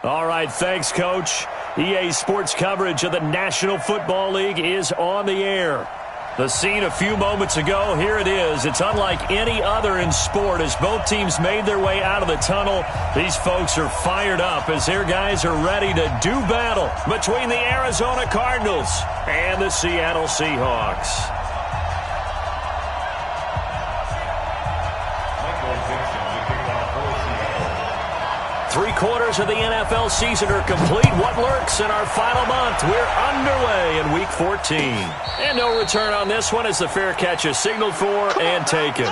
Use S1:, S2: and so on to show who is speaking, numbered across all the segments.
S1: All right, thanks, Coach. EA Sports coverage of the National Football League is on the air. The scene a few moments ago, here it is. It's unlike any other in sport as both teams made their way out of the tunnel. These folks are fired up as their guys are ready to do battle between the Arizona Cardinals and the Seattle Seahawks. Three-quarters of the NFL season are complete. What lurks in our final month? We're underway in Week 14. And no return on this one as the fair catch is signaled for and taken.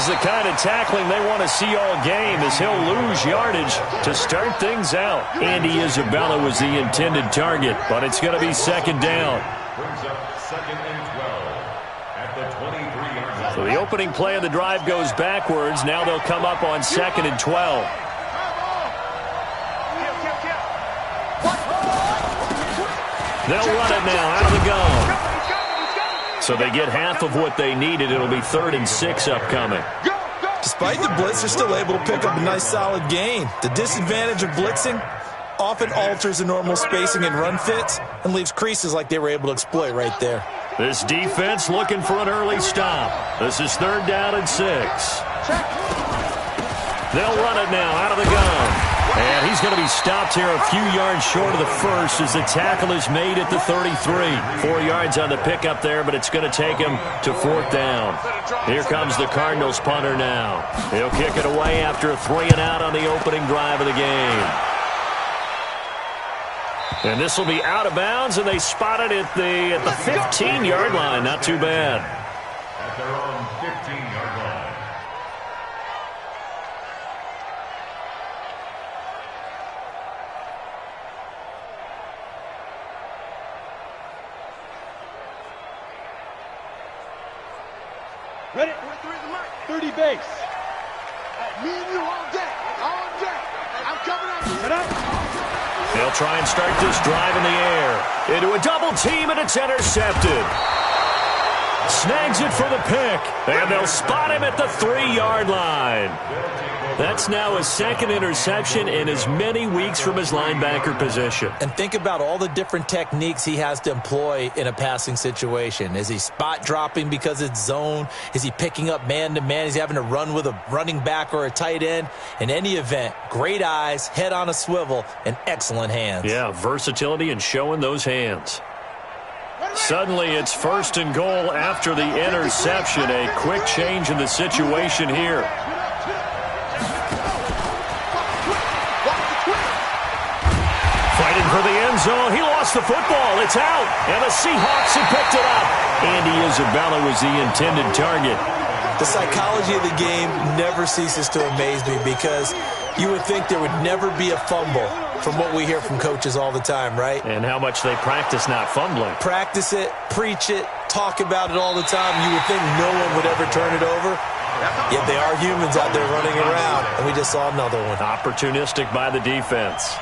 S1: The kind of tackling they want to see all game as he'll lose yardage to start things out. Andy Isabella was the intended target, but it's going to be second down.
S2: Brings up 2nd and 12 at the 23-yard line.
S1: So the opening play of the drive goes backwards. Now they'll come up on 2nd and 12. They'll run it now out of the gun. So they get half of what they needed. It'll be 3rd and 6 upcoming.
S3: Despite the blitz, they're still able to pick up a nice solid gain. The disadvantage of blitzing often alters the normal spacing and run fits and leaves creases like they were able to exploit right there.
S1: This defense looking for an early stop. This is 3rd down and 6. They'll run it now out of the gun. And he's going to be stopped here a few yards short of the first as the tackle is made at the 33. 4 yards on the pickup there, but it's going to take him to 4th down. Here comes the Cardinals punter now. He'll kick it away after a 3-and-out on the opening drive of the game. And this will be out of bounds, and they spot it at the 15-yard line. Not too bad.
S2: At their own 15-yard line.
S4: Ready? 30 base. Me and you all day. All day. I'm coming at you. Get up.
S1: They'll try and start this drive in the air. Into a double team, and it's intercepted. Snags it for the pick, and they'll spot him at the 3-yard line. That's now his 2nd interception in as many weeks from his linebacker position.
S3: And think about all the different techniques he has to employ in a passing situation. Is he spot dropping because it's zone? Is he picking up man-to-man? Is he having to run with a running back or a tight end? In any event, great eyes, head on a swivel, and excellent hands.
S1: Yeah, versatility and showing those hands. Suddenly, it's 1st and goal after the interception. A quick change in the situation here. Fighting for the end zone. He lost the football. It's out. And the Seahawks have picked it up. Andy Isabella was the intended target.
S3: The psychology of the game never ceases to amaze me because you would think there would never be a fumble from what we hear from coaches all the time, right?
S1: And how much they practice not fumbling.
S3: Practice it, preach it, talk about it all the time. You would think no one would ever turn it over. Yet they are humans out there running around, and we just saw another one.
S1: Opportunistic by the defense.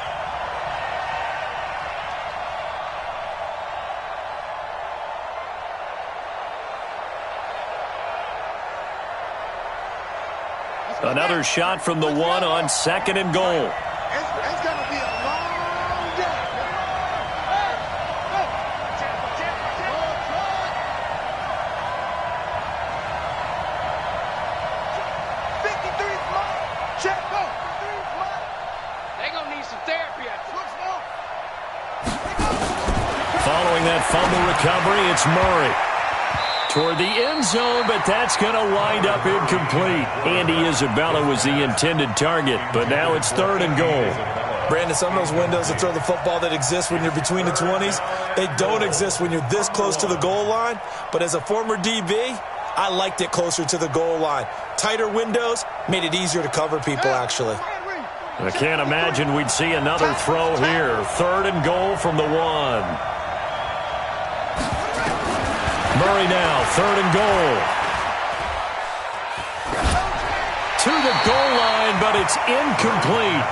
S1: Another shot from the 1 on 2nd and goal.
S4: It's going to be a long day. They're going to need some therapy.
S1: Following that fumble recovery, it's Murray. Toward the end zone, but that's going to wind up incomplete. Andy Isabella was the intended target, but now it's 3rd and goal.
S3: Brandon, some of those windows to throw the football that exist when you're between the 20s, they don't exist when you're this close to the goal line. But as a former DB, I liked it closer to the goal line. Tighter windows made it easier to cover people, actually.
S1: I can't imagine we'd see another throw here. 3rd and goal from the 1. Murray now, 3rd and goal. To the goal line, but it's incomplete.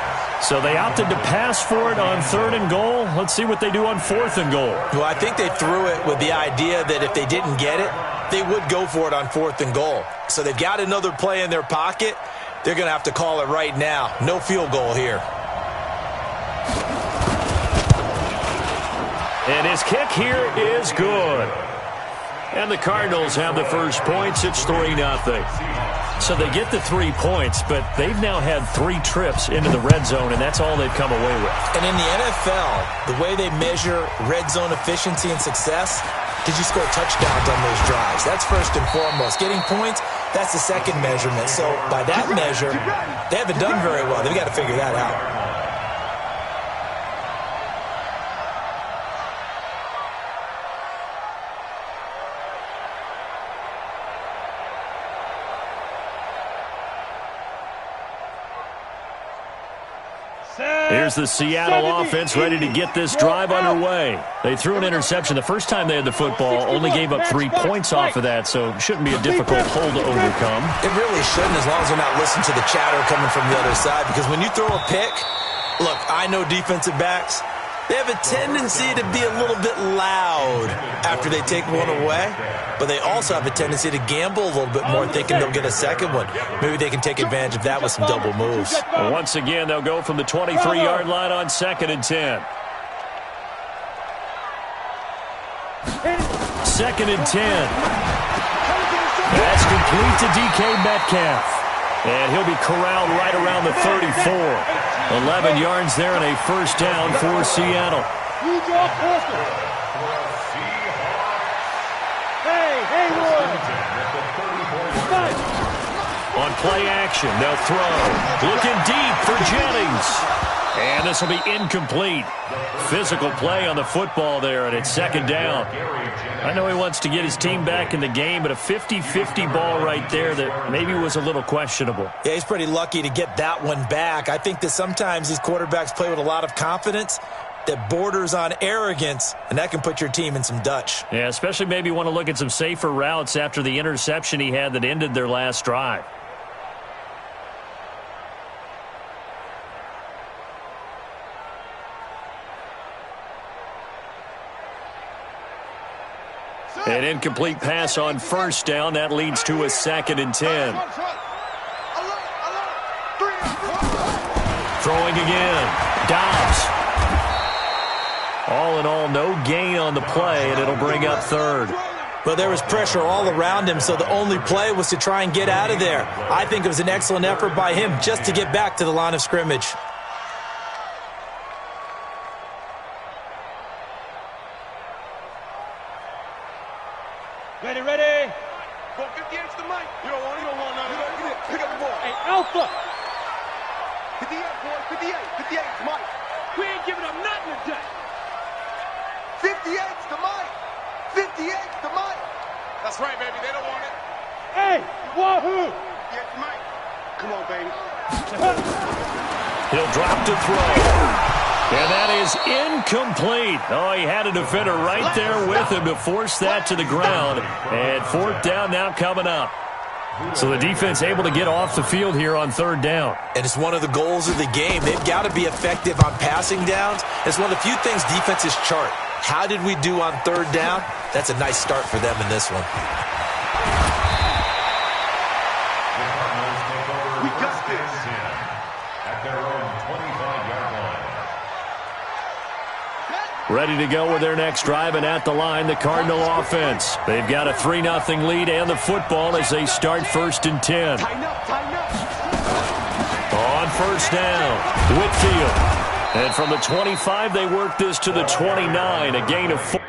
S1: So they opted to pass for it on 3rd and goal. Let's see what they do on 4th and goal.
S3: Well, I think they threw it with the idea that if they didn't get it, they would go for it on 4th and goal. So they've got another play in their pocket. They're going to have to call it right now. No field goal here.
S1: And his kick here is good. And the Cardinals have the first points. It's 3-0. So they get the 3 points, but they've now had 3 trips into the red zone, and that's all they've come away with.
S3: And in the NFL, the way they measure red zone efficiency and success, did you score touchdowns on those drives? That's first and foremost. Getting points, that's the second measurement. So by that measure, they haven't done very well. They've got to figure that out.
S1: Here's the Seattle offense ready to get this drive underway. They threw an interception the first time they had the football, only gave up 3 points off of that, so it shouldn't be a difficult hole to overcome.
S3: It really shouldn't, as long as they're not listening to the chatter coming from the other side, because when you throw a pick, look, I know defensive backs, they have a tendency to be a little bit loud after they take one away, but they also have a tendency to gamble a little bit more, thinking they'll get a second one. Maybe they can take advantage of that with some double moves.
S1: Well, once again, they'll go from the 23-yard line on 2nd and 10. 2nd and 10. That's complete to DK Metcalf. And he'll be corralled right around the 34. 11 yards there and a first down for Seattle. On play action, they'll throw. Looking deep for Jennings. And this will be incomplete. Physical play on the football there, and it's 2nd down. I know he wants to get his team back in the game, but a 50-50 ball right there that maybe was a little questionable.
S3: Yeah, he's pretty lucky to get that one back. I think that sometimes these quarterbacks play with a lot of confidence that borders on arrogance, and that can put your team in some Dutch.
S1: Yeah, especially maybe want to look at some safer routes after the interception he had that ended their last drive. An incomplete pass on first down. That leads to a 2nd and 10. Throwing again. Dobbs. All in all, no gain on the play, and it'll bring up 3rd.
S3: Well, there was pressure all around him, so the only play was to try and get out of there. I think it was an excellent effort by him just to get back to the line of scrimmage.
S4: Ready. Go 58's the mic. You don't want none of that. Pick up the ball. Hey, Alpha. 58, boy. 58's the mic. We ain't giving up nothing today. 58's the mic. 58's the mic. That's right, baby. They don't want it. Hey, wahoo. Yeah, the mic. Come on, baby.
S1: He'll drop to throw. And that is incomplete. Oh, he had a defender right there with him to force that to the ground. And 4th down now coming up. So the defense able to get off the field here on 3rd down.
S3: And it's one of the goals of the game. They've got to be effective on passing downs. It's one of the few things defenses chart. How did we do on 3rd down? That's a nice start for them in this one.
S2: We got this. At their own 25-yard line.
S1: Ready to go with their next drive, and at the line, the Cardinal offense. They've got a 3-0 lead and the football as they start 1st and 10. On first down, Whitfield. And from the 25, they work this to the 29, a gain of 4.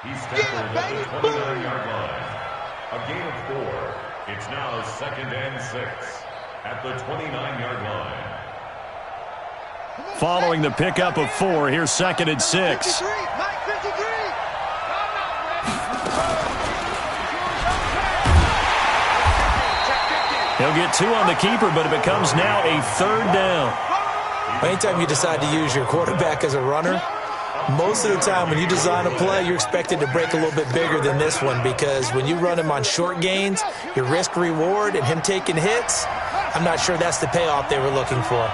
S2: He's tackled at the 29-yard line. A gain of 4. It's now 2nd and 6 at the 29-yard line.
S1: Following the pickup of 4, here's 2nd and 6. He'll get 2 on the keeper, but it becomes now a 3rd down.
S3: Anytime you decide to use your quarterback as a runner, most of the time when you design a play, you're expected to break a little bit bigger than this one, because when you run him on short gains, your risk-reward and him taking hits, I'm not sure that's the payoff they were looking for.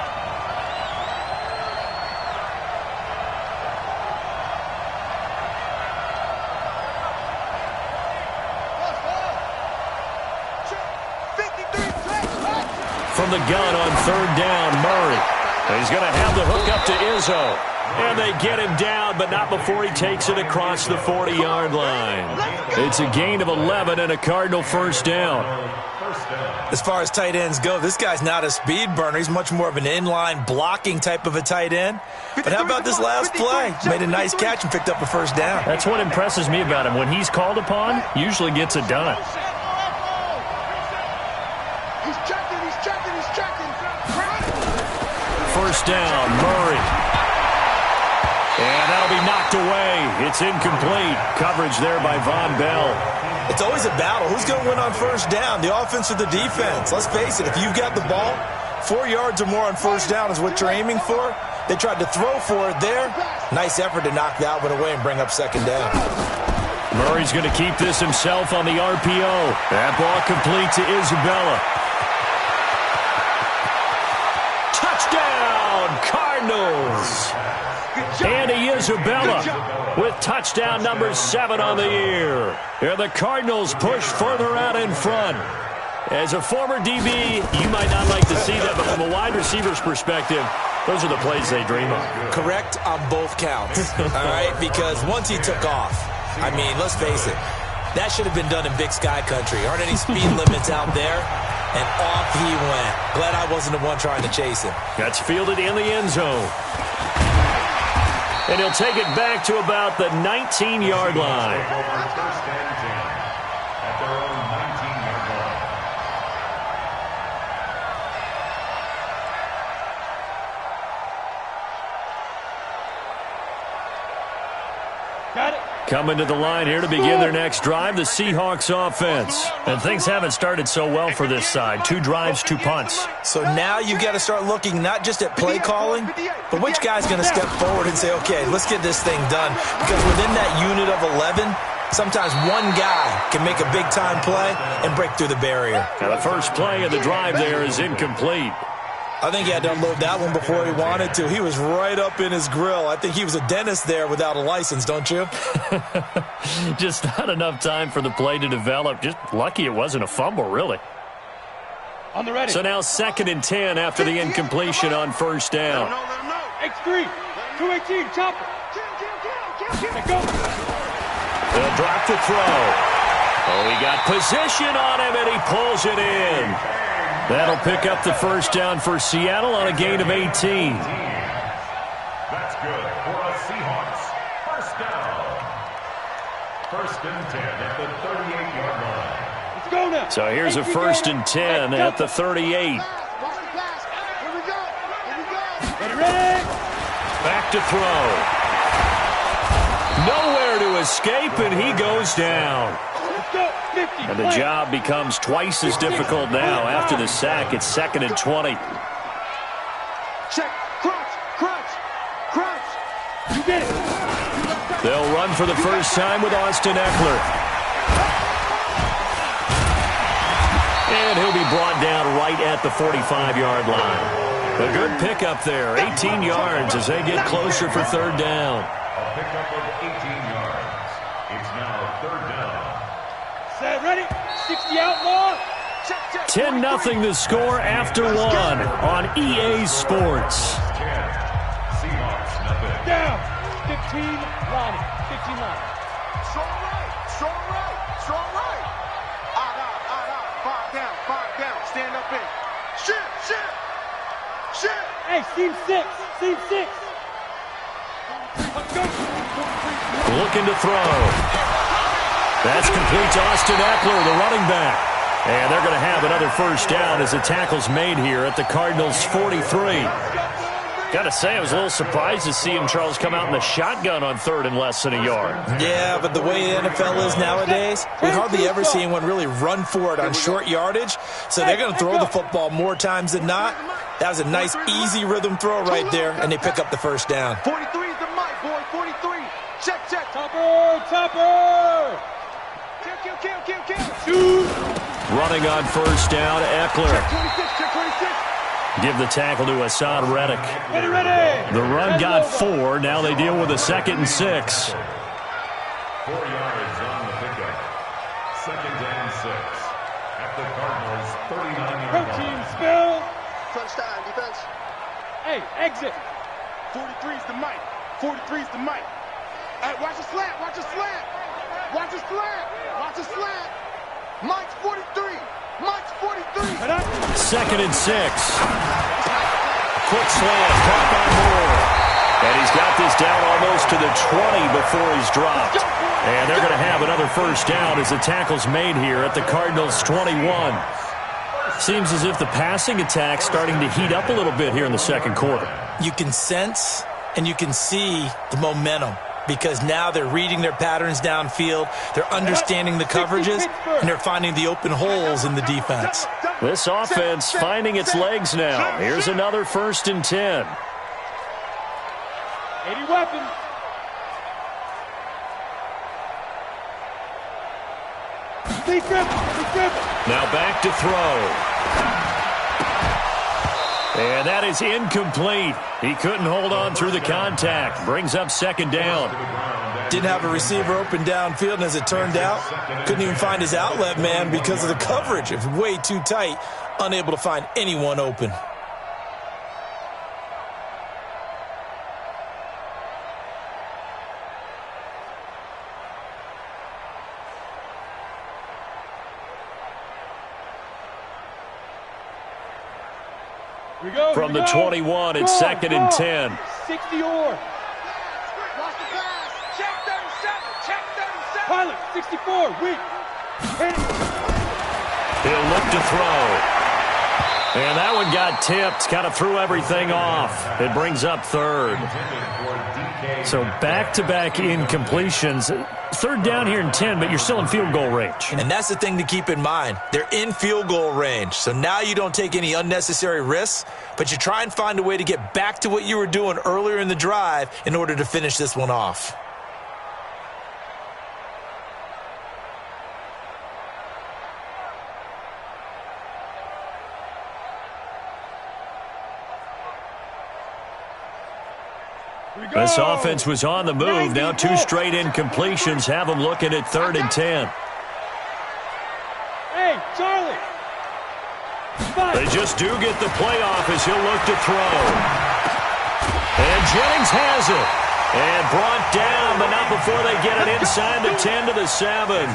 S1: From the gun on 3rd down, Murray. He's going to have the hook up to Izzo. And they get him down, but not before he takes it across the 40-yard line. It's a gain of 11 and a Cardinal 1st down.
S3: As far as tight ends go, this guy's not a speed burner. He's much more of an inline blocking type of a tight end. But how about this last play? Made a nice catch and picked up a 1st down.
S1: That's what impresses me about him. When he's called upon, usually gets it done.
S4: He's checking.
S1: 1st down, Murray. And that'll be knocked away. It's incomplete. Coverage there by Von Bell.
S3: It's always a battle. Who's going to win on 1st down, the offense or the defense? Let's face it, if you've got the ball, 4 yards or more on 1st down is what you're aiming for. They tried to throw for it there. Nice effort to knock that one away and bring up 2nd down.
S1: Murray's going to keep this himself on the RPO. That ball complete to Isabella. Touchdown, Cardinals! Andy Isabella with touchdown number 7 on the year. And the Cardinals push further out in front. As a former DB, you might not like to see that, but from a wide receiver's perspective, those are the plays they dream of.
S3: Correct on both counts, all right? Because once he took off, I mean, let's face it, that should have been done in Big Sky Country. Aren't any speed limits out there? And off he went. Glad I wasn't the one trying to chase him.
S1: That's fielded in the end zone. And he'll take it back to about the 19-yard line.
S2: First and 10 at their own 19-yard line.
S4: Got it.
S1: Coming to the line here to begin their next drive, the Seahawks offense. And things haven't started so well for this side. 2 drives, 2 punts.
S3: So now you've got to start looking not just at play calling, but which guy's going to step forward and say, okay, let's get this thing done. Because within that unit of 11, sometimes one guy can make a big-time play and break through the barrier.
S1: Now the first play of the drive there is incomplete.
S3: I think he had to unload that one before he wanted to. He was right up in his grill. I think he was a dentist there without a license, don't you?
S1: Just not enough time for the play to develop. Just lucky it wasn't a fumble, really.
S4: On the ready.
S1: So now 2nd and 10 after the incompletion on 1st down.
S4: X3, 218, chopper. Let go.
S1: They'll drop the throw. Oh, he got position on him, and he pulls it in. That'll pick up the 1st down for Seattle on a gain of 18.
S2: That's good for the Seahawks. 1st down. 1st and 10 at the 38-yard line.
S4: Let's go now.
S1: So here's a 1st and 10 at the 38.
S4: Ready.
S1: Back to throw. Nowhere to escape, and he goes down.
S4: Let's go. 50.
S1: And the job becomes twice as difficult now after the sack. It's 2nd and 20.
S4: Check. Crunch. You get it.
S1: They'll run for the first time with Austin Eckler. And he'll be brought down right at the 45-yard line. A good pickup there, 18 yards as they get closer for 3rd down.
S2: A pickup of 18 yards. It's now 3rd down.
S4: Set, ready. 60 outlaw.
S1: 10-0 the score after 1 on EA Sports.
S2: 10. Seahawks, nothing.
S4: Down. 15 line. 15 line.
S5: Strong right. Out. 5 down. Stand up in. Shit.
S4: Hey, seam 6. Let's go.
S1: Looking to throw. That's complete to Austin Eckler, the running back. And they're going to have another 1st down as the tackle's made here at the Cardinals' 43. Gotta say, I was a little surprised to see him, Charles, come out in the shotgun on third and less than a yard.
S3: Yeah, but the way the NFL is nowadays, we hardly ever see anyone really run for it on short yardage, so they're going to throw the football more times than not. That was a nice, easy rhythm throw right there, and they pick up the first down.
S5: 43 is the mic, boy. 43. Check, check.
S4: Topper, topper.
S5: Kill.
S4: Shoot.
S1: Running on first down, Eckler.
S5: Check 26, check 26.
S1: Give the tackle to Hassan Reddick.
S4: Ready.
S1: The run got 4. Now they deal with a 2nd and 6.
S2: 4 yards on the pickup. 2nd and 6. At the Cardinals' 39-yard line.
S4: Protein spill.
S5: Touchdown, defense.
S4: Hey, exit.
S5: 43 is the mic. 43 is the mic. Hey, watch the slant. Watch the slant. Watch the slant. Watch the slant. Mike's 43. Mike's 43.
S1: 2nd and 6. Quick slant, caught by Moore. And he's got this down almost to the 20 before he's dropped. And they're going to have another first down as the tackle's made here at the Cardinals' 21. Seems as if the passing attack's starting to heat up a little bit here in the second quarter.
S3: You can sense and you can see the momentum, because now they're reading their patterns downfield, they're understanding the coverages, and they're finding the open holes in the defense.
S1: This offense finding its legs now. Here's another 1st and 10.
S4: 80 weapons.
S1: Now back to throw. And that is incomplete. He couldn't hold on through the contact. Brings up 2nd down.
S3: Didn't have a receiver open downfield, and as it turned out, couldn't even find his outlet man because of the coverage. It was way too tight, unable to find anyone open.
S1: From the 21, it's 2nd and 10.
S4: 60 or.
S5: Watch the pass. Check 37. Check 37.
S4: Pilot, 64. Weak.
S1: He'll look to throw. And that one got tipped. Kind of threw everything off. It brings up 3rd. So back-to-back incompletions. 3rd down here in 10, but you're still in field goal range.
S3: And that's the thing to keep in mind. They're in field goal range. So now you don't take any unnecessary risks, but you try and find a way to get back to what you were doing earlier in the drive in order to finish this one off.
S1: This offense was on the move. Now 2 straight incompletions have them looking at 3rd and 10.
S4: Hey, Charlie.
S1: They just do get the playoff as he'll look to throw. And Jennings has it. And brought down, but not before they get it inside the 10 to the 7.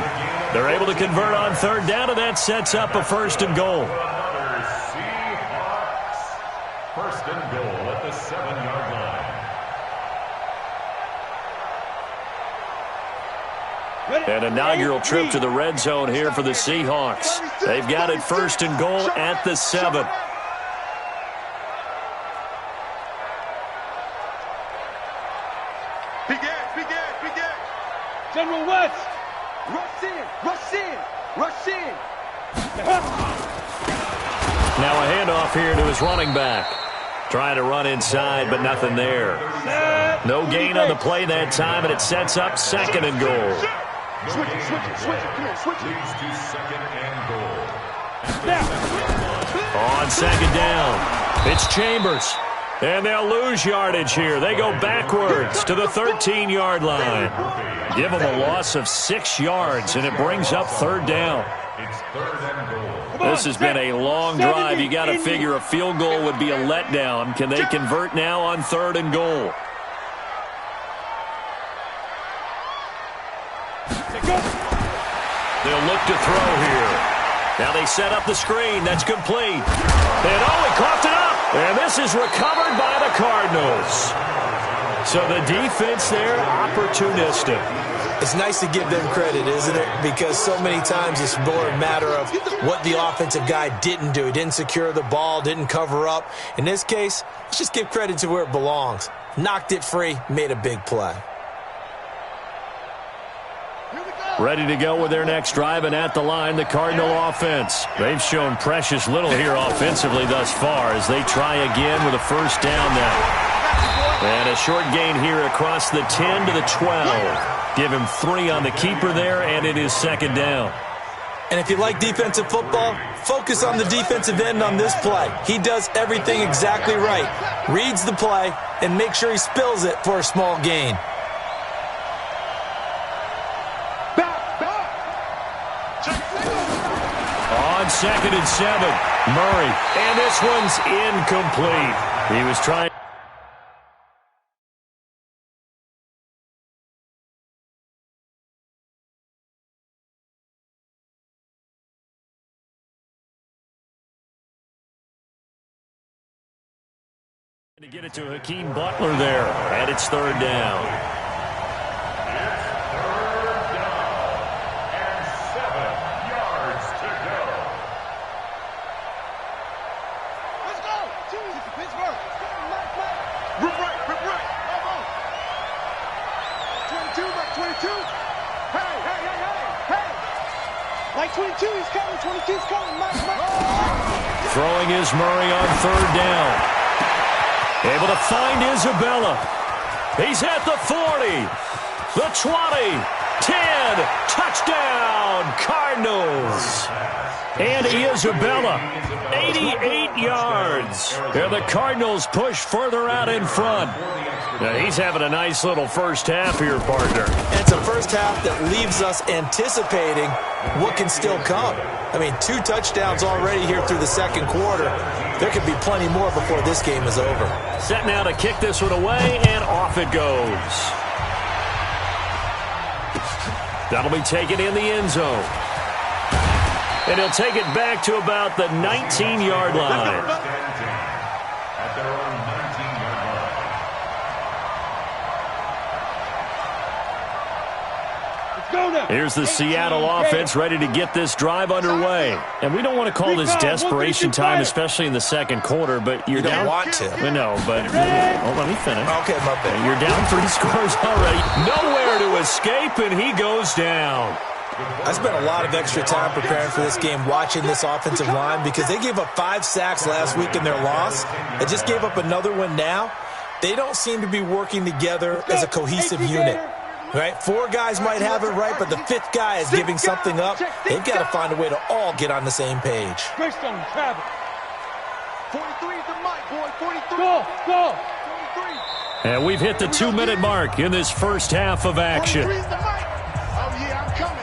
S1: They're able to convert on 3rd down, and that sets up a 1st and goal.
S2: Seahawks. 1st and goal at the 7-yard line.
S1: An inaugural trip to the red zone here for the Seahawks. They've got it 1st and goal at the 7.
S5: Begin.
S4: General West.
S5: Rush in.
S1: Now a handoff here to his running back. Trying to run inside, but nothing there. No gain on the play that time, and it sets up 2nd and goal.
S5: Switch it. Come on, switch it.
S2: Leads to 2nd and goal.
S1: On 2nd down, it's Chambers. And they'll lose yardage here. They go backwards to the 13-yard line. Give them a loss of 6 yards, and it brings up 3rd down.
S2: It's 3rd and goal.
S1: This has been a long drive. You got to figure a field goal would be a letdown. Can they convert now on 3rd and goal? They'll look to throw here. Now they set up the screen. That's complete. And he coughed it up. And this is recovered by the Cardinals. So the defense there, opportunistic.
S3: It's nice to give them credit, isn't it? Because so many times it's more a matter of what the offensive guy didn't do. He didn't secure the ball, didn't cover up. In this case, let's just give credit to where it belongs. Knocked it free, made a big play.
S1: Ready to go with their next drive, and at the line, the Cardinal offense. They've shown precious little here offensively thus far as they try again with a first down now. And a short gain here across the 10 to the 12. Give him 3 on the keeper there, and it is second down.
S3: And if you like defensive football, focus on the defensive end on this play. He does everything exactly right. Reads the play and makes sure he spills it for a small gain.
S1: On 2nd and 7, Murray. And this one's incomplete. He was trying to get it to Hakeem Butler there. And it's third down.
S5: Like 22, he's coming. 22's coming.
S1: Throwing is Murray on third down. Able to find Isabella. He's at the 40, the 20, 10. Touchdown, Cardinals. Andy Isabella, 88 yards. And the Cardinals push further out in front. Now he's having a nice little first half here, partner.
S3: And it's a first half that leaves us anticipating what can still come. I mean, 2 touchdowns already here through the second quarter. There could be plenty more before this game is over.
S1: Set now to kick this one away, and off it goes. That'll be taken in the end zone. And he'll take it back to about the 19-yard line.
S2: At their own 19-yard line.
S4: Let's go now.
S1: Here's the Seattle offense ready to get this drive underway. And we don't want to call this desperation time, especially in the second quarter, but you're down.
S3: You don't want to.
S1: I know, but let me finish.
S3: Okay, my bad.
S1: You're down 3 scores already. Nowhere to escape, and he goes down.
S3: I spent a lot of extra time preparing for this game, watching this offensive line, because they gave up 5 sacks last week in their loss. They just gave up another one now. They don't seem to be working together as a cohesive unit. Right? 4 guys might have it right, but the 5th guy is giving something up. They've got to find a way to all get on the same page.
S4: Great stone, travel.
S5: 43 is the mic, boy. 43.
S4: Go.
S5: 43.
S1: And we've hit the 2-minute mark in this first half of action.
S5: 43 is the mic. Oh, yeah, I'm coming.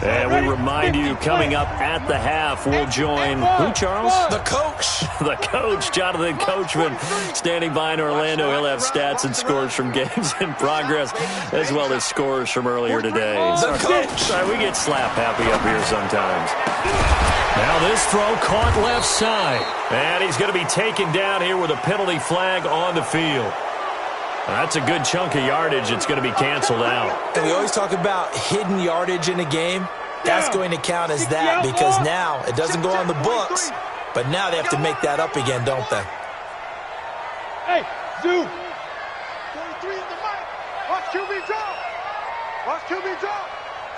S1: And we remind you, coming up at the half, we'll join who, Charles?
S3: The coach.
S1: The coach, Jonathan Coachman, standing by in Orlando. He'll have stats and scores from games in progress, as well as scores from earlier today.
S3: The coach.
S1: Sorry, we get slap happy up here sometimes. Now this throw caught left side. And he's going to be taken down here with a penalty flag on the field. That's a good chunk of yardage. It's going to be canceled out.
S3: And we always talk about hidden yardage in a game. That's going to count as that, because now it doesn't go on the books, but now they have to make that up again, don't they?
S4: Hey, Zoo.
S5: 43 is the mic. Watch QB drop. Watch QB drop.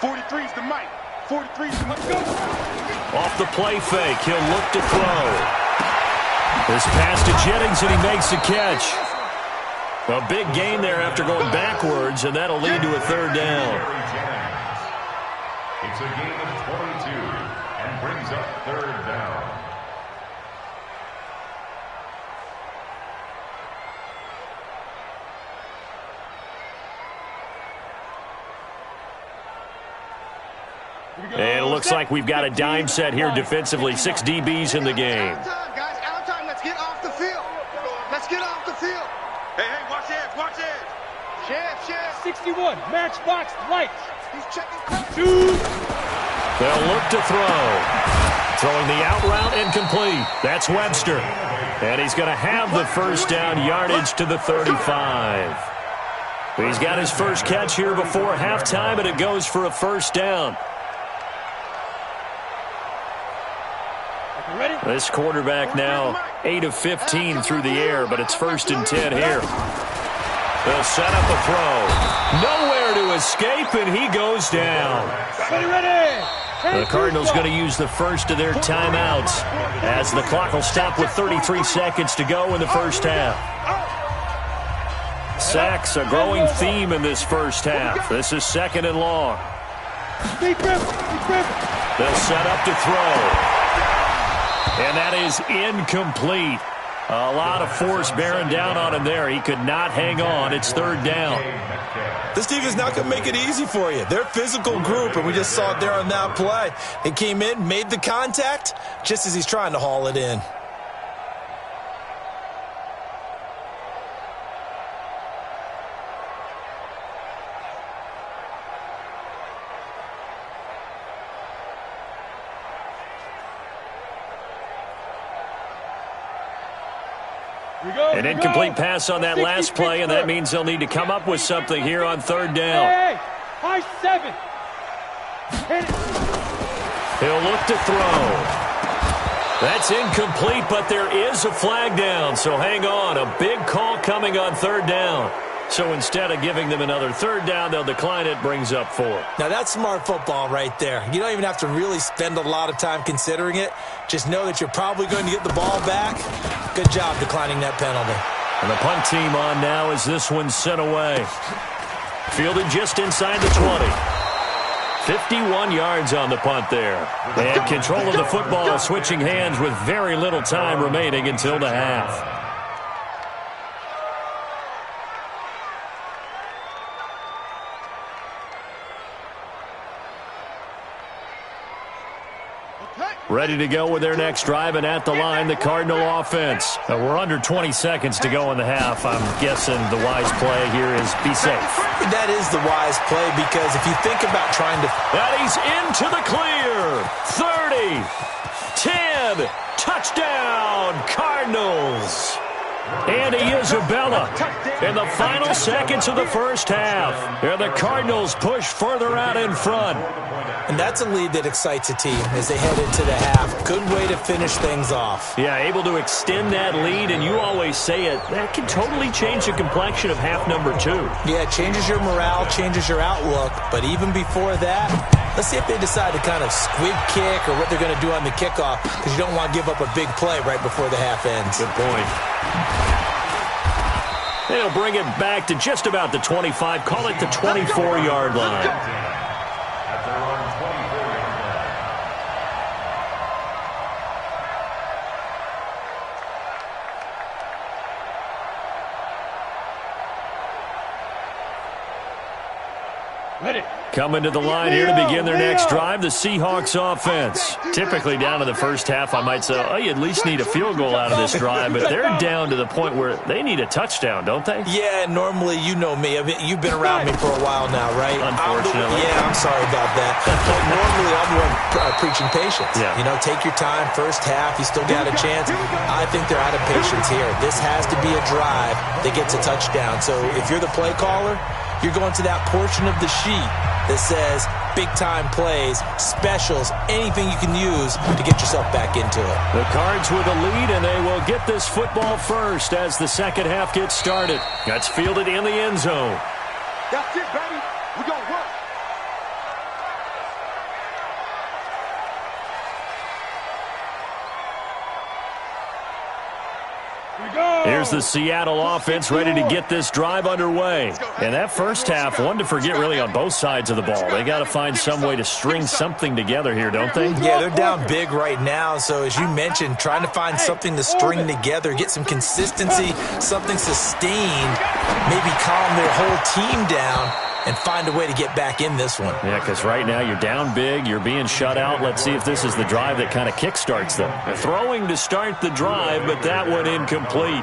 S5: 43 is the mic. 43 is the mic.
S1: Off the play fake, he'll look to throw. This pass to Jennings, and he makes the catch. A big gain there after going backwards, and that'll lead to a third down.
S2: It's a gain of 22 and brings up third down.
S1: And it looks like we've got a dime set here defensively. 6 DBs in the game.
S5: Out time, guys. Out time. Let's get off the field. Let's get off the field. Hey, watch edge. Watch edge. Chef.
S4: 61, matchbox lights.
S5: He's checking.
S4: 2.
S1: They'll look to throw. Throwing the out route incomplete. That's Webster. And he's going to have the first down, yardage to the 35. He's got his first catch here before halftime, and it goes for a first down. This quarterback now 8 of 15 through the air, but it's 1st and 10 here. They'll set up a throw. Nowhere to escape, and he goes down. The Cardinals going to use the first of their timeouts as the clock will stop with 33 seconds to go in the first half. Sacks, a growing theme in this first half. This is 2nd and long. They'll set up to throw. And that is incomplete. A lot of force bearing down on him there. He could not hang on. It's 3rd down.
S3: This team is not going to make it easy for you. They're a physical group, and we just saw it there on that play. It came in, made the contact, just as he's trying to haul it in.
S1: An incomplete pass on that last play, and that means they'll need to come up with something here on 3rd down.
S4: High 7.
S1: He'll look to throw. That's incomplete, but there is a flag down, so hang on. A big call coming on 3rd down. So instead of giving them another 3rd down, they'll decline it, brings up 4.
S3: Now, that's smart football right there. You don't even have to really spend a lot of time considering it. Just know that you're probably going to get the ball back. Good job declining that penalty.
S1: And the punt team on now as this one's sent away. Fielded just inside the 20. 51 yards on the punt there. And control of the football switching hands with very little time remaining until the half. Ready to go with their next drive, and at the line, the Cardinal offense. We're under 20 seconds to go in the half. I'm guessing the wise play here is be safe.
S3: That is the wise play, because if you think about trying to...
S1: That he's into the clear. 30, 10, touchdown, Cardinals. Andy Isabella in the final seconds of the first half. And the Cardinals push further out in front.
S3: And that's a lead that excites a team as they head into the half. Good way to finish things off.
S1: Yeah, able to extend that lead, and you always say it, that can totally change the complexion of half number 2.
S3: Yeah, it changes your morale, changes your outlook. But even before that, let's see if they decide to kind of squib kick or what they're going to do on the kickoff, because you don't want to give up a big play right before the half ends.
S1: Good point. They'll bring it back to just about the 25. Call it the 24-yard line. Coming to the line here to begin their next drive, the Seahawks offense. Typically down to the first half, I might say, oh, you at least need a field goal out of this drive, but they're down to the point where they need a touchdown, don't they?
S3: Yeah, normally, you know me. I mean, you've been around me for a while now, right?
S1: Unfortunately.
S3: I'm sorry about that. But normally, I'm the one preaching patience.
S1: Yeah.
S3: You know, take your time. First half, you still got a chance. I think they're out of patience here. This has to be a drive that gets a touchdown. So if you're the play caller, you're going to that portion of the sheet that says big-time plays, specials, anything you can use to get yourself back into it.
S1: The Cards with a lead, and they will get this football first as the second half gets started. That's fielded in the end zone.
S5: That's it, baby. We're going to work.
S1: Here's the Seattle offense ready to get this drive underway. And that first half, one to forget really on both sides of the ball. They got to find some way to string something together here, don't they?
S3: Yeah, they're down big right now. So as you mentioned, trying to find something to string together, get some consistency, something sustained, maybe calm their whole team down and find a way to get back in this one.
S1: Yeah, because right now you're down big, you're being shut out. Let's see if this is the drive that kind of kickstarts them. Throwing to start the drive, but that one incomplete.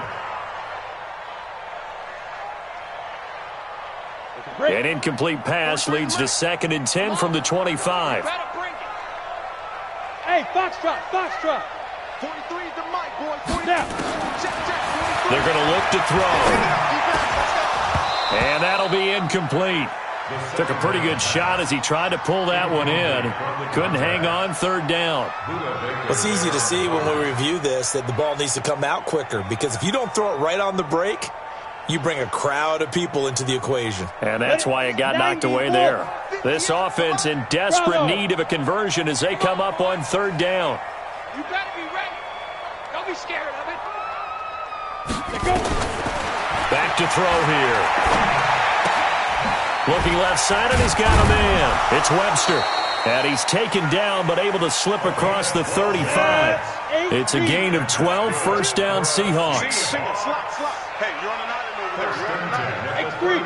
S1: An incomplete pass leads to 2nd and 10 from the 25.
S4: Hey, Foxtrot, Foxtrot.
S5: 43 is the mic, boy.
S4: Now.
S1: They're going to look to throw. And And that'll be incomplete. Took a pretty good shot as he tried to pull that one in. Couldn't hang on third down.
S3: Well, it's easy to see when we review this that the ball needs to come out quicker, because if you don't throw it right on the break, you bring a crowd of people into the equation.
S1: And that's why it got knocked away there. This offense in desperate need of a conversion as they come up on third down.
S4: You better be ready. Don't be scared of it.
S1: Back to throw here. Looking left side, and he's got a man. It's Webster. And he's taken down, but able to slip across the 35. It's a gain of 12, first down Seahawks.
S5: Hey, you're on an island over there. You're on an island.
S4: X3,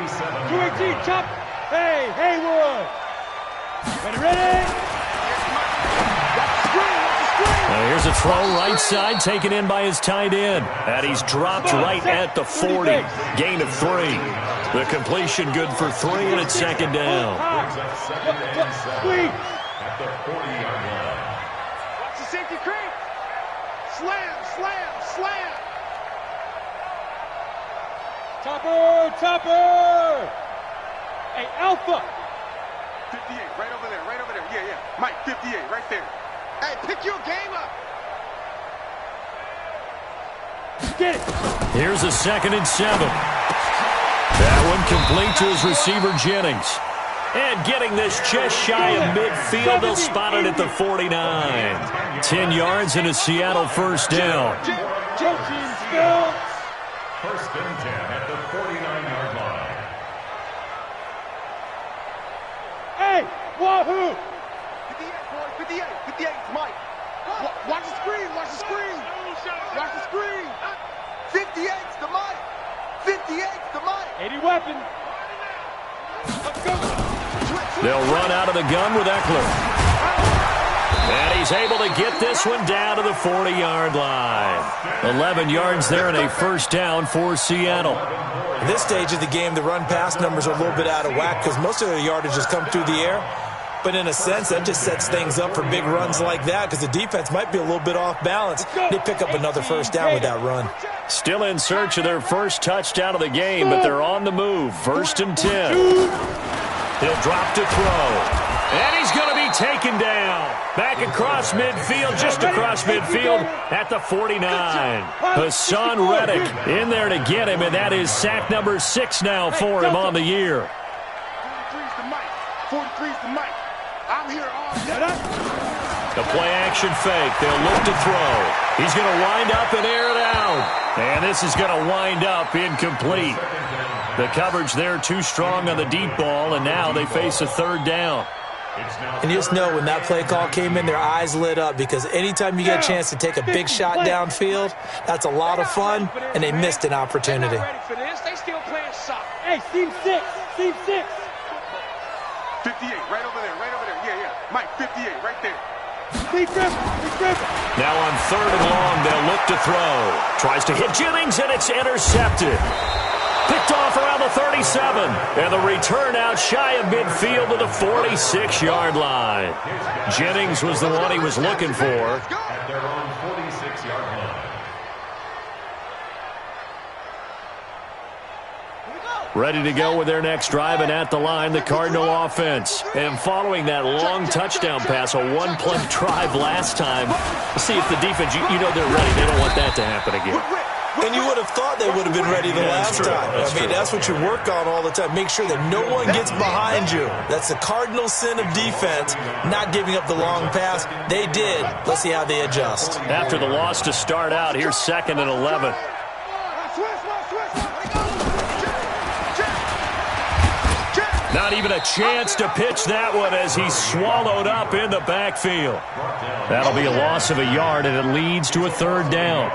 S4: 218, chop. Hey, Haywood. Ready?
S1: Now here's a throw right side, taken in by his tight end. And he's dropped right at the 40. Gain of 3. The completion good for 3, and it's second down.
S2: At the 40-yard line.
S5: Watch the safety creep. Slam.
S4: Topper. Hey, Alpha.
S5: 58, right over there. Yeah. Mike, 58, right there. Hey, pick your game up.
S4: Get it.
S1: Here's a 2nd and 7. That one complete to his receiver, Jennings. And getting this just shy of midfield, they'll spot it at the 49. 10 yards and a Seattle first down.
S2: First and 10 at the 49-yard line.
S4: Hey, wahoo!
S5: 58, boy, 58, Mike. Watch the screen. 58's the Mike.
S4: 80 weapon. Let's go.
S1: They'll run out of the gun with Eckler. And he's able to get this one down to the 40-yard line. 11 yards there and a first down for Seattle.
S3: At this stage of the game, the run-pass numbers are a little bit out of whack because most of their yardage has come through the air. But in a sense, that just sets things up for big runs like that because the defense might be a little bit off balance. They pick up another first down with that run.
S1: Still in search of their first touchdown of the game, but they're on the move. First and 10. He'll drop to throw. And he's going to be taken down. Back across midfield, just across midfield at the 49. Hassan Reddick in there to get him, and that is sack number 6 now for him on the year.
S5: 43's the Mike. 43's the Mike. I'm here all day.
S1: The play-action fake. They'll look to throw. He's going to wind up and air it out. And this is going to wind up incomplete. The coverage there too strong on the deep ball, and now they face a third down.
S3: And you just know when that play call came in, their eyes lit up because anytime you get a chance to take a big shot downfield, that's a lot of fun, and they missed an opportunity.
S4: Ready for this? They still playing soccer. Hey, team 6.
S5: 58, right over there. Yeah. Mike, 58, right there.
S1: Now on third and long, they'll look to throw. Tries to hit Jennings, and it's intercepted. Picked off around the 37. And the return out shy of midfield to the 46-yard line. Jennings was the one he was looking for.
S2: At their own 46-yard line.
S1: Ready to go with their next drive, and at the line, the Cardinal offense. And following that long touchdown pass, a one-play drive last time, see if the defense, you know they're ready. They don't want that to happen again.
S3: And you would have thought they would have been ready the last time. I mean, that's what you work on all the time. Make sure that no one gets behind you. That's the cardinal sin of defense, not giving up the long pass. They did. Let's see how they adjust.
S1: After the loss to start out, here's 2nd and 11. Not even a chance to pitch that one as he's swallowed up in the backfield. That'll be a loss of a yard, and it leads to a third down.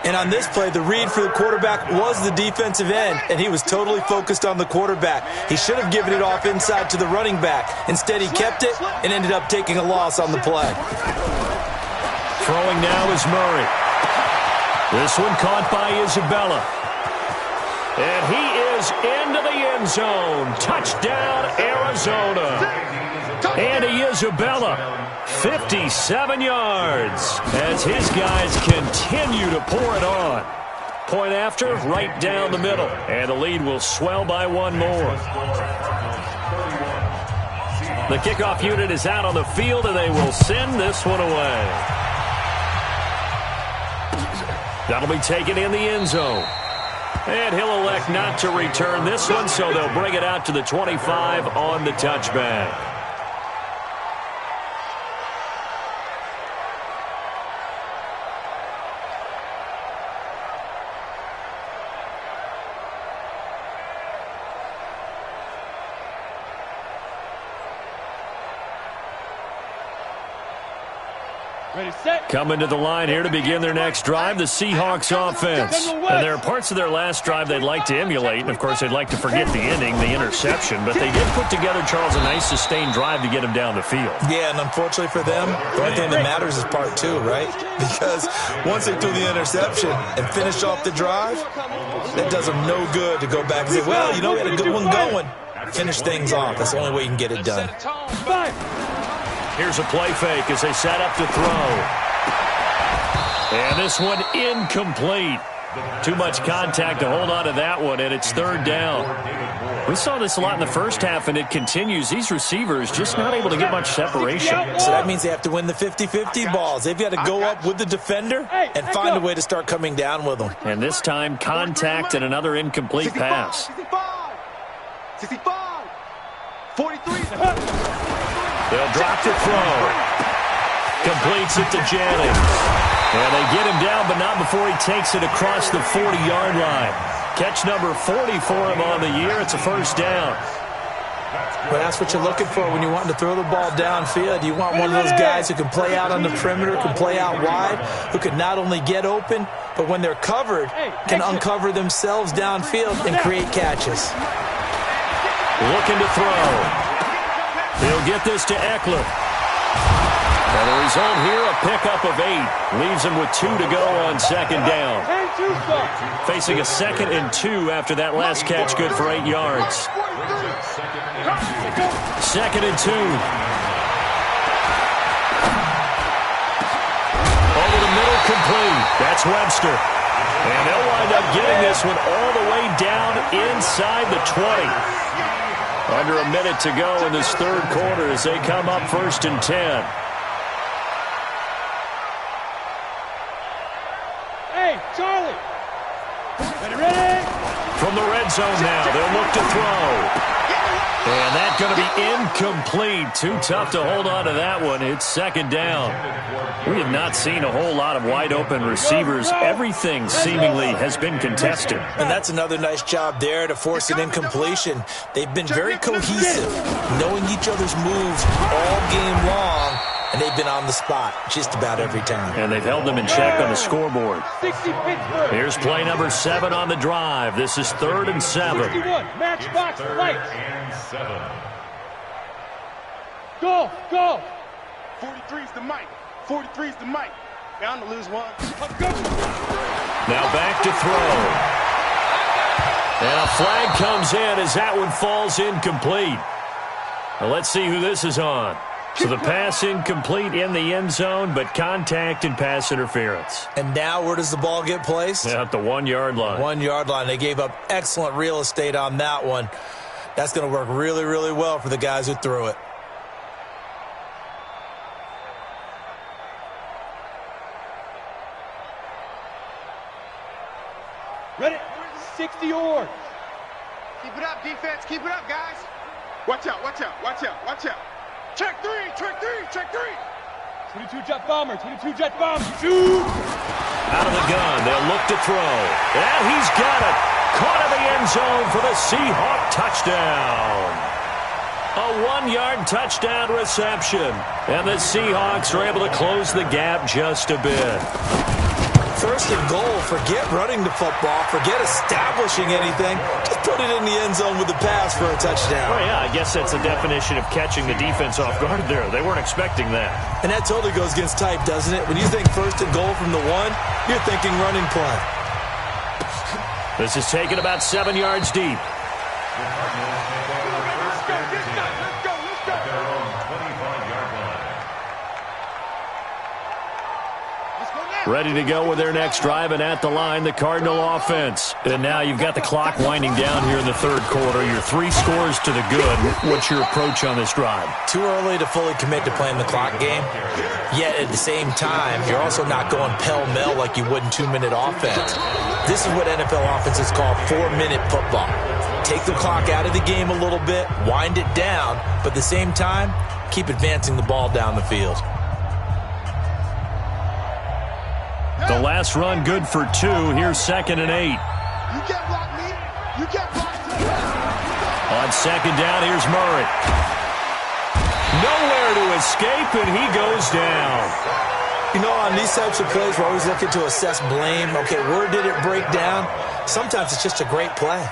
S3: And on this play, the read for the quarterback was the defensive end, and he was totally focused on the quarterback. He should have given it off inside to the running back. Instead, he kept it and ended up taking a loss on the play.
S1: Throwing now is Murray. This one caught by Isabella. And he is into the end zone. Touchdown, Arizona. Andy Isabella, 57 yards as his guys continue to pour it on. Point after, right down the middle. And the lead will swell by one more. The kickoff unit is out on the field, and they will send this one away. That'll be taken in the end zone. And he'll elect not to return this one, so they'll bring it out to the 25 on the touchback. Coming to the line here to begin their next drive, the Seahawks offense. And there are parts of their last drive they'd like to emulate, and of course they'd like to forget the ending, the interception, but they did put together, Charles, a nice sustained drive to get him down the field.
S3: Yeah, and unfortunately for them, the only thing that matters is part two, right? Because once they threw the interception and finished off the drive, that does them no good to go back and say, well, you know, we had a good one going. Finish things off. That's the only way you can get it done.
S1: Here's a play fake as they set up to throw. And this one incomplete. Too much contact to hold on to that one, and it's third down. We saw this a lot in the first half, and it continues. These receivers just not able to get much separation.
S3: So that means they have to win the 50-50 balls. They've got to go up with the defender and find a way to start coming down with them.
S1: And this time, contact and another incomplete pass.
S5: 65, 43.
S1: They'll drop to throw. Completes it to Jennings. And they get him down, but not before he takes it across the 40-yard line. Catch number 40 for him on the year. It's a first down.
S3: Well, that's what you're looking for when you're wanting to throw the ball downfield. You want one of those guys who can play out on the perimeter, can play out wide, who can not only get open, but when they're covered, can uncover themselves downfield and create catches.
S1: Looking to throw. He'll get this to Eckler. And the result here, a pickup of 8. Leaves him with 2 to go on second down. Facing a 2nd and 2 after that last catch, good for 8 yards. 2nd and 2. Over the middle, complete. That's Webster. And they'll wind up getting this one all the way down inside the 20. Under a minute to go in this third quarter as they come up 1st and 10.
S4: Hey, Charlie. Ready?
S1: From the red zone now, they'll look to throw. And that's going to be incomplete. Too tough to hold on to that one. It's second down. We have not seen a whole lot of wide-open receivers. Everything seemingly has been contested.
S3: And that's another nice job there to force an incompletion. They've been very cohesive, knowing each other's moves all game long, and they've been on the spot just about every time.
S1: And they've held them in check on the scoreboard. Here's play number 7 on the drive. This is 3rd and 7.
S4: Matchbox light.
S2: 7.
S4: Go, go.
S5: 43's the mic. 43's the mic. Bound to lose one.
S1: Now back to throw. And a flag comes in as that one falls incomplete. Now let's see who this is on. So the pass incomplete in the end zone, but contact and pass interference.
S3: And now where does the ball get placed?
S1: At the 1-yard line.
S3: 1-yard line. They gave up excellent real estate on that one. That's going to work really, really well for the guys who threw it.
S4: Ready? 60 yards.
S5: Keep it up, defense. Keep it up, guys. Watch out, watch out, watch out, watch out. Check 3, check 3, check 3.
S4: 22 jet bomber, 22 jet bomber. Shoot!
S1: Out of the gun, they'll look to throw. And he's got it. Caught in the end zone for the Seahawk touchdown. A 1-yard touchdown reception. And the Seahawks are able to close the gap just a bit.
S3: 1st and goal. Forget running the football. Forget establishing anything. Just put it in the end zone with the pass for a touchdown.
S1: Well, yeah, I guess that's a definition of catching the defense off guard there. They weren't expecting that.
S3: And that totally goes against type, doesn't it? When you think 1st and goal from the 1, you're thinking running play.
S1: This is taken about 7 yards deep. Ready to go with their next drive, and at the line, the Cardinal offense. And now you've got the clock winding down here in the third quarter. You're 3 scores to the good. What's your approach on this drive?
S3: Too early to fully commit to playing the clock game. Yet at the same time, you're also not going pell-mell like you would in 2-minute offense. This is what NFL offenses call 4-minute football. Take the clock out of the game a little bit, wind it down, but at the same time, keep advancing the ball down the field.
S1: The last run good for 2. Here's 2nd and 8.
S5: You can't block me. You can't block me.
S1: On 2nd down, here's Murray. Nowhere to escape, and he goes down.
S3: You know, on these types of plays, we're always looking to assess blame. Okay, where did it break down? Sometimes it's just a great play.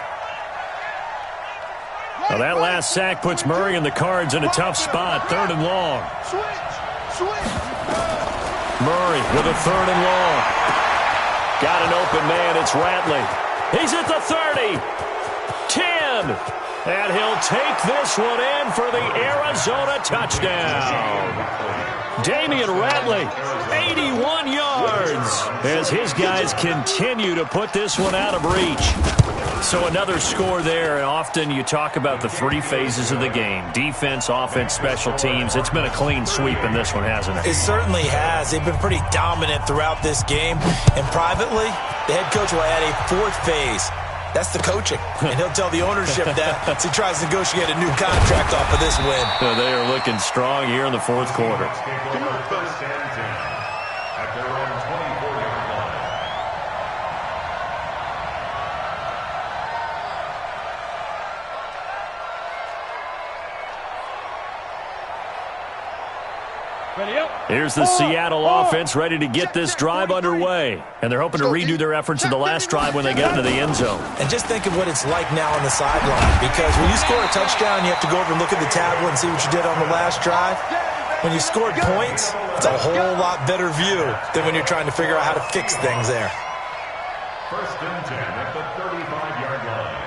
S1: Now that last sack puts Murray and the Cards in a tough spot. 3rd and long.
S5: Switch.
S1: Murray with a 3rd and long. Got an open man. It's Ratley. He's at the 30. 10. And he'll take this one in for the Arizona touchdown. Damian Ratley, 81 yards, as his guys continue to put this one out of reach. So another score there, and often you talk about the 3 phases of the game. Defense, offense, special teams. It's been a clean sweep in this one, hasn't it?
S3: It certainly has. They've been pretty dominant throughout this game. And privately, the head coach will add a 4th phase. That's the coaching. And he'll tell the ownership that as he tries to negotiate a new contract off of this win.
S1: So they are looking strong here in the 4th quarter.
S2: At their own 24-yard line.
S4: Ready up.
S1: Here's the Seattle offense ready to get this drive underway. And they're hoping to redo their efforts in the last drive when they got into the end zone.
S3: And just think of what it's like now on the sideline. Because when you score a touchdown, you have to go over and look at the tablet and see what you did on the last drive. When you scored points, it's a whole lot better view than when you're trying to figure out how to fix things there.
S2: 1st and 10 at the 35-yard line.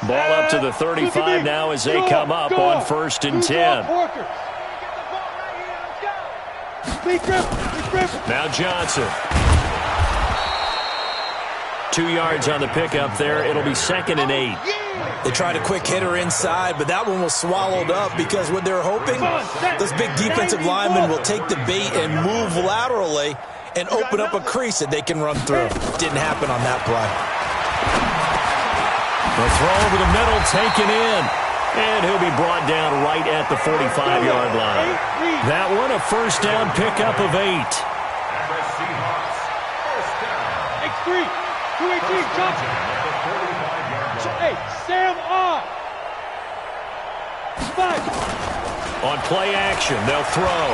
S1: Ball up to the 35 now as they come up on 1st and 10. Now Johnson. 2 yards on the pickup there. It'll be 2nd and 8.
S3: They tried a quick hitter inside, but that one was swallowed up because what they're hoping, those big defensive linemen will take the bait and move laterally and open up a crease that they can run through. Didn't happen on that play.
S1: The throw over the middle taken in. And he'll be brought down right at the 45-yard line. That one, a 1st down pickup of 8.
S2: And the Seahawks, 1st down.
S4: X3, 218, jump.
S2: At the 45-yard line.
S4: Hey, Sam off. 5.
S1: On play action, they'll throw.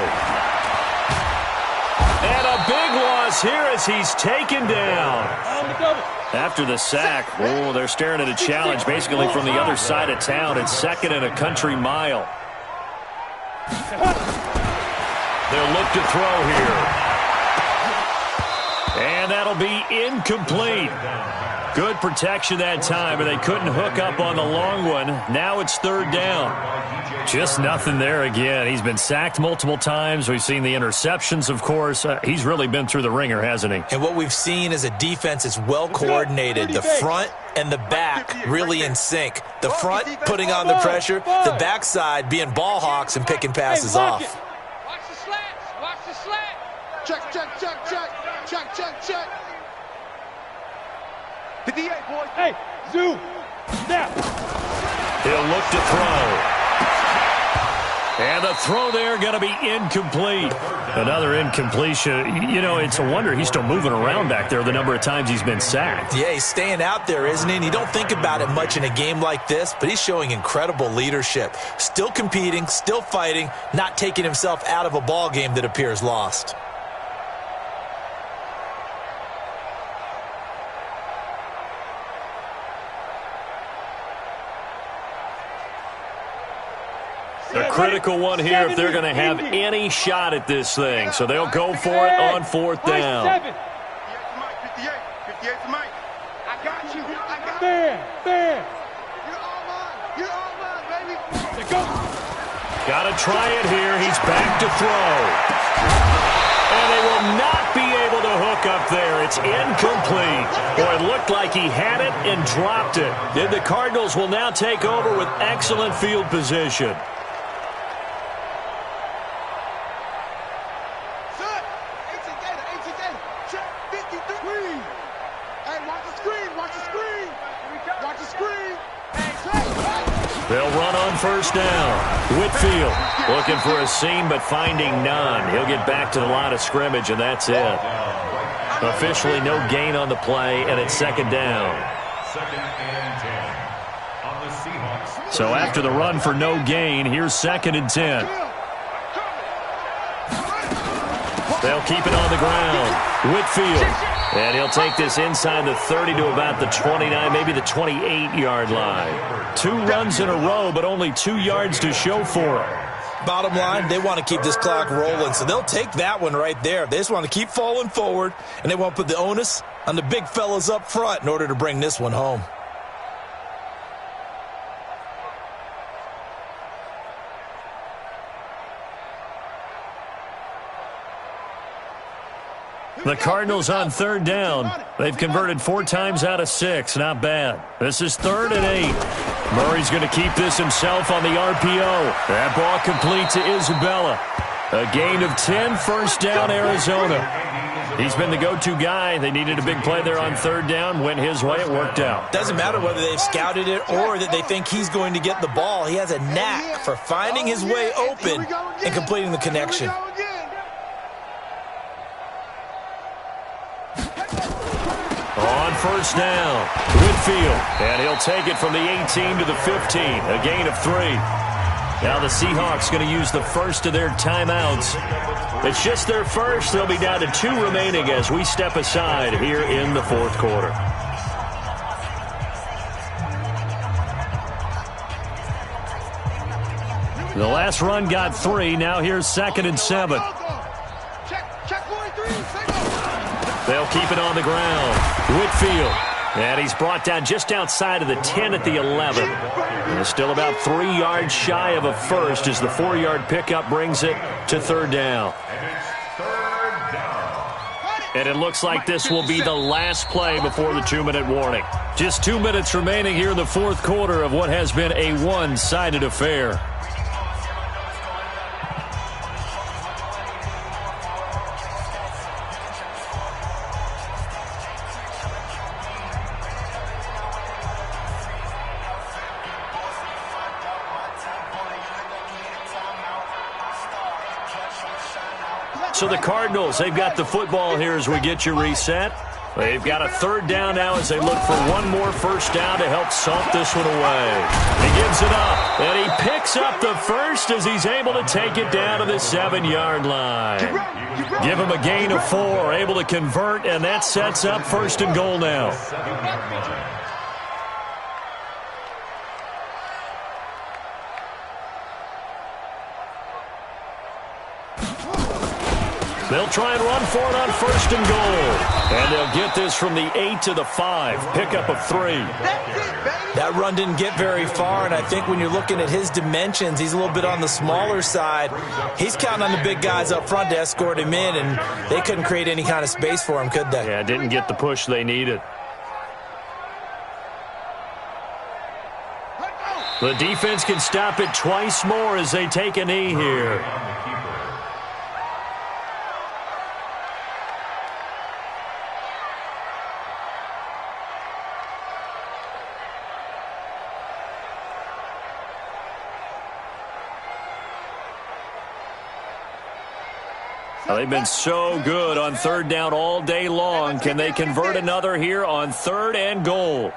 S1: And a big loss here as he's taken down.
S4: On the double.
S1: After the sack, oh, they're staring at a challenge basically from the other side of town. It's 2nd and a country mile. They'll look to throw here. And that'll be incomplete. Good protection that time, and they couldn't hook up on the long one. Now it's 3rd down. Just nothing there again. He's been sacked multiple times. We've seen the interceptions, of course. He's really been through the ringer, hasn't he?
S3: And what we've seen is a defense that's well coordinated. The front and the back really in sync. The front putting on the pressure, the backside being ball hawks and picking passes off.
S4: Watch the slats. Watch the slat.
S5: Check. 58, boys.
S4: Hey, zoom. Snap.
S1: He'll look to throw. And the throw there going to be incomplete. Another incompletion. You know, it's a wonder he's still moving around back there the number of times he's been sacked.
S3: Yeah, he's staying out there, isn't he? And you don't think about it much in a game like this, but he's showing incredible leadership. Still competing, still fighting, not taking himself out of a ball game that appears lost.
S1: A critical one here if they're going to have any shot at this thing. So they'll go for it on 4th down.
S5: 58 to Mike. I got you.
S4: Fair.
S5: You're all mine, baby.
S4: Go.
S1: Got to try it here. He's back to throw. And will not be able to hook up there. It's incomplete. Boy, it looked like he had it and dropped it. And the Cardinals will now take over with excellent field position. They'll run on first down. Whitfield looking for a seam but finding none. He'll get back to the line of scrimmage, and that's it. Officially no gain on the play, and it's second down.
S2: Second and 10 on the Seahawks.
S1: So after the run for no gain, here's second and 10. They'll keep it on the ground. Whitfield. And he'll take this inside the 30 to about the 29, maybe the 28-yard line. 2 runs in a row, but only 2 yards to show for it.
S3: Bottom line, they want to keep this clock rolling, so they'll take that one right there. They just want to keep falling forward, and they want to put the onus on the big fellas up front in order to bring this one home.
S1: The Cardinals on third down. They've converted 4 times out of 6. Not bad. This is 3rd and 8. Murray's going to keep this himself on the RPO. That ball complete to Isabella. A gain of 10, first down, Arizona. He's been the go-to guy. They needed a big play there on third down. Went his way. It worked out.
S3: Doesn't matter whether they've scouted it or that they think he's going to get the ball. He has a knack for finding his way open and completing the connection.
S1: On first down, Whitfield, and he'll take it from the 18 to the 15, a gain of 3. Now the Seahawks going to use the first of their timeouts. It's just their first. They'll be down to 2 remaining as we step aside here in the 4th quarter. The last run got 3. Now here's 2nd and 7. They'll keep it on the ground. Whitfield. And he's brought down just outside of the 10 at the 11. And still about 3 yards shy of a first as the 4-yard pickup brings it to third down. And it looks like this will be the last play before the 2-minute warning. Just 2 minutes remaining here in the 4th quarter of what has been a one-sided affair. So the Cardinals, they've got the football here as we get you reset. They've got a 3rd down now as they look for one more first down to help salt this one away. He gives it up, and he picks up the first as he's able to take it down to the 7-yard line. Give him a gain of 4, able to convert, and that sets up 1st and goal now. They'll try and run for it on 1st and goal. And they'll get this from the 8 to the 5. Pickup of 3.
S3: That run didn't get very far, and I think when you're looking at his dimensions, he's a little bit on the smaller side. He's counting on the big guys up front to escort him in, and they couldn't create any kind of space for him, could they?
S1: Yeah, didn't get the push they needed. The defense can stop it twice more as they take a knee here. They've been so good on 3rd down all day long. Can they convert another here on 3rd and goal?